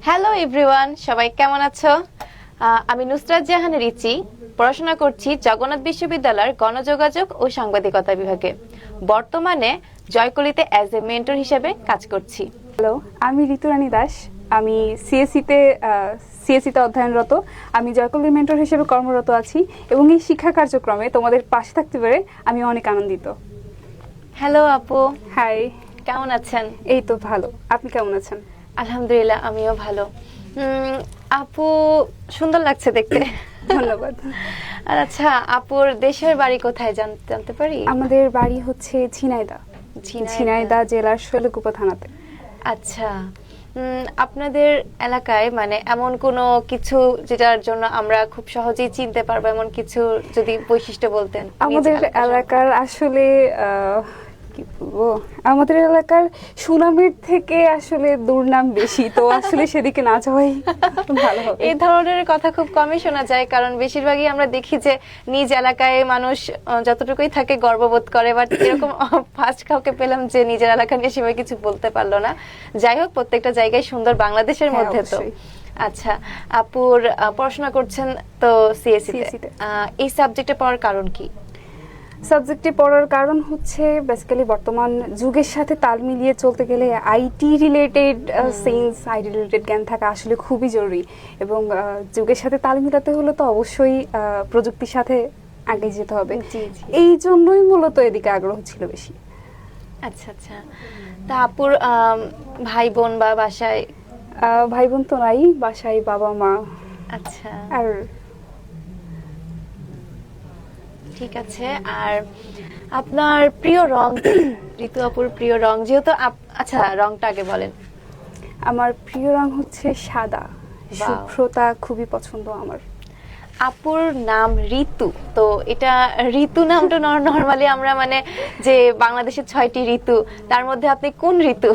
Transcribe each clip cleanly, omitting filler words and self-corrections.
Hello everyone, সবাই কেমন আছো? আমি নুসরাত জাহান রিচি, পড়াশোনা করছি জগন্নাথ বিশ্ববিদ্যালয়ের গণযোগাযোগ ও সাংবাদিকতা বিভাগে। বর্তমানে জয়কলিতে অ্যাজ এ মেন্টর হিসেবে কাজ করছি। হ্যালো, আমি ঋতুরানী দাস। আমি সিএসসিতে অধ্যয়নরত। আমি জয়কলি মেন্টর হিসেবে কর্মরত আছি এবং এই শিক্ষা কার্যক্রমে তোমাদের পাশে থাকতে পেরে আমি অনেক আনন্দিত। হ্যালো আপু, হাই, কেমন আছেন? এই তো ভালো। আপনি কেমন আছেন? আলহামদুলিল্লাহ, আমিও ভালো। আপু সুন্দর লাগছে দেখতে। ধন্যবাদ। আর আচ্ছা, আপুর দেশের বাড়ি কোথায় জানতে পারি? আমাদের বাড়ি হচ্ছে ঝিনাইদহ জেলার শৈলকুপা থানাতে। আচ্ছা, আপনাদের এলাকায় মানে এমন কোনো কিছু যেটার জন্য আমরা খুব সহজেই চিনতে পারবো, এমন কিছু যদি বৈশিষ্ট্য বলতেন। আমাদের এলাকার আসলে কি বলবো, আমাদের এলাকার সুনামের থেকে আসলে দুর্নাম বেশি, তো আসলে সেদিকে না যাওয়াই ভালো হবে। এই ধরনের কথা খুব কমই শোনা যায়, কারণ বেশিরভাগই আমরা দেখি যে নিজ এলাকায় মানুষ যতটুকুই থাকে গর্ববোধ করে, বাট এরকম ফার্স্ট কাউকে পেলাম যে নিজের এলাকা নিয়ে সেভাবে কিছু বলতে পারলো না। যাই হোক, প্রত্যেকটা জায়গায় সুন্দর, বাংলাদেশের মধ্যে তো। আচ্ছা, আপুর পড়াশোনা করছেন তো সিএসসিতে। এই সাবজেক্টে পড়ার কারণ কি? সাবজেক্টে পড়ার কারণ হচ্ছে বেসিক্যালি বর্তমান যুগের সাথে তাল মিলিয়ে চলতে গেলে আইটি রিলেটেড জ্ঞান থাকা আসলে খুবই জরুরি, এবং যুগের সাথে তাল মিলাতে হলে তো অবশ্যই প্রযুক্তির সাথে আগে যেতে হবে। এই জন্যই মূলত এদিকে আগ্রহ ছিল বেশি। আচ্ছা আচ্ছা, তা আপুর ভাই বোন বা বাসায়? ভাই বোন তো নাই, বাসায় বাবা মা। আচ্ছা, আর ঠিক আছে। আর আপনার প্রিয় রং? ঋতু আপুর প্রিয় রং যেহেতু, আচ্ছা রংটা আগে বলেন। আমার প্রিয় রং হচ্ছে সাদা, শুভ্রতা খুবই পছন্দ আমার। আপুর নাম ঋতু, তো এটা ঋতু নামটা নরমালি আমরা মানে যে বাংলাদেশের 6টি ঋতু, তার মধ্যে আপনি কোন ঋতু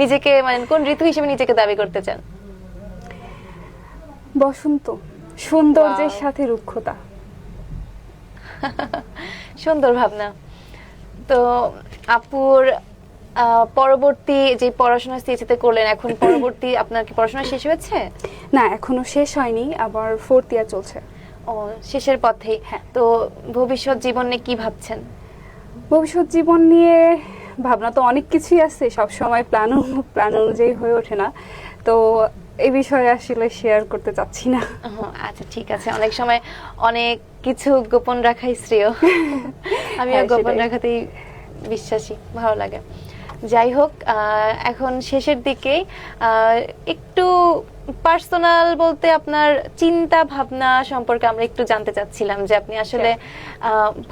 নিজেকে মানে কোন ঋতু হিসেবে নিজেকে দাবি করতে চান? বসন্ত, সৌন্দর্যের সাথে রুক্ষতা। সুন্দর ভাবনা। তো আপুর পরবর্তী যে পড়াশোনা সিএসসিতে করলেন, এখন পরবর্তী আপনার কি পড়াশোনা শেষ হয়েছে? না, এখনো শেষ হয়নি, আবার 4th ইয়ার চলছে। ও, শেষের পথেই। হ্যাঁ। তো ভবিষ্যৎ জীবন নিয়ে কি ভাবছেন? ভবিষ্যৎ জীবন নিয়ে ভাবনা তো অনেক কিছুই আছে, সব সময় প্ল্যান অনুযায়ী হয়ে ওঠে না, তো এই বিষয়ে আসলে শেয়ার করতে চাচ্ছি না। আচ্ছা ঠিক আছে, অনেক সময় অনেক কিছু গোপন রাখাই শ্রেয়। আমিও গোপন রাখাতেই বিশ্বাসী, ভালো লাগে। যাই হোক, এখন শেষের দিকে একটু পার্সোনাল বলতে আপনার চিন্তা ভাবনা সম্পর্কে আমরা একটু জানতে চাচ্ছিলাম, যে আপনি আসলে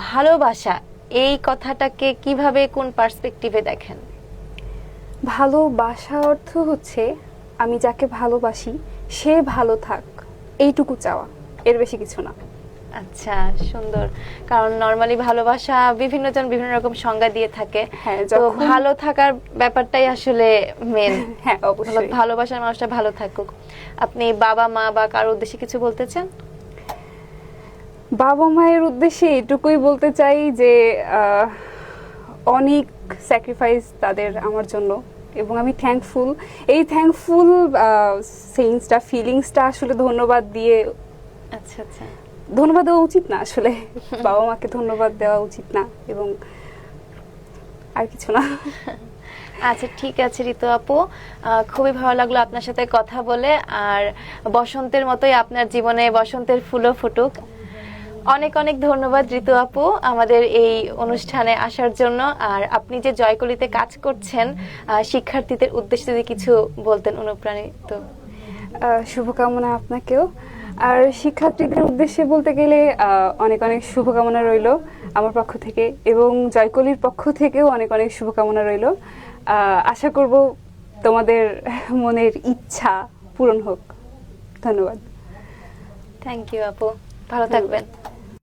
ভালোবাসা এই কথাটাকে কিভাবে, কোন পার্সপেক্টিভে দেখেন? ভালোবাসা অর্থ হচ্ছে আমি যাকে ভালোবাসি সে ভালো থাক, এইটুকু চাওয়া, এর বেশি কিছু না। আচ্ছা, সুন্দর। কারণ নরমালি ভালোবাসা বিভিন্ন জন বিভিন্ন রকম সংজ্ঞা দিয়ে থাকে। তো ভালো থাকার ব্যাপারটাই আসলে মেন। হ্যাঁ, অবশ্যই ভালোবাসার মানুষটা ভালো থাকুক। আপনি বাবা মা বা কারোর উদ্দেশ্যে কিছু বলতে চান? বাবা মায়ের উদ্দেশ্যে এটুকুই বলতে চাই যে অনেক স্যাক্রিফাইস তাদের আমার জন্য, এবং আমি থ্যাঙ্কফুল। এই থ্যাঙ্কফুল সেন্সটা, ফিলিংসটা আসলে ধন্যবাদ দিয়ে, আচ্ছা আচ্ছা, ধন্যবাদ দেওয়া উচিত না আসলে, বাবা মাকে ধন্যবাদ দেওয়া উচিত না, এবং আর কিছু না। আচ্ছা ঠিক আছে ঋতু আপু, খুবই ভালো লাগলো আপনার সাথে কথা বলে। আর বসন্তের মতোই আপনার জীবনে বসন্তের ফুলও ফুটুক। অনেক অনেক ধন্যবাদ ঋতু আপু আমাদের এই অনুষ্ঠানে আসার জন্য। আর আপনি যে জয়কলিতে কাজ করছেন, শিক্ষার্থীদের উদ্দেশ্যে যদি কিছু বলতেন, অনুপ্রাণিত। শুভকামনা আপনাকেও। আর শিক্ষার্থীদের উদ্দেশ্যে বলতে গেলে অনেক অনেক শুভকামনা রইল আমার পক্ষ থেকে, এবং জয়কলির পক্ষ থেকেও অনেক অনেক শুভকামনা রইল। আশা করব তোমাদের মনের ইচ্ছা পূরণ হোক। ধন্যবাদ। থ্যাংক ইউ আপু, ভালো থাকবেন।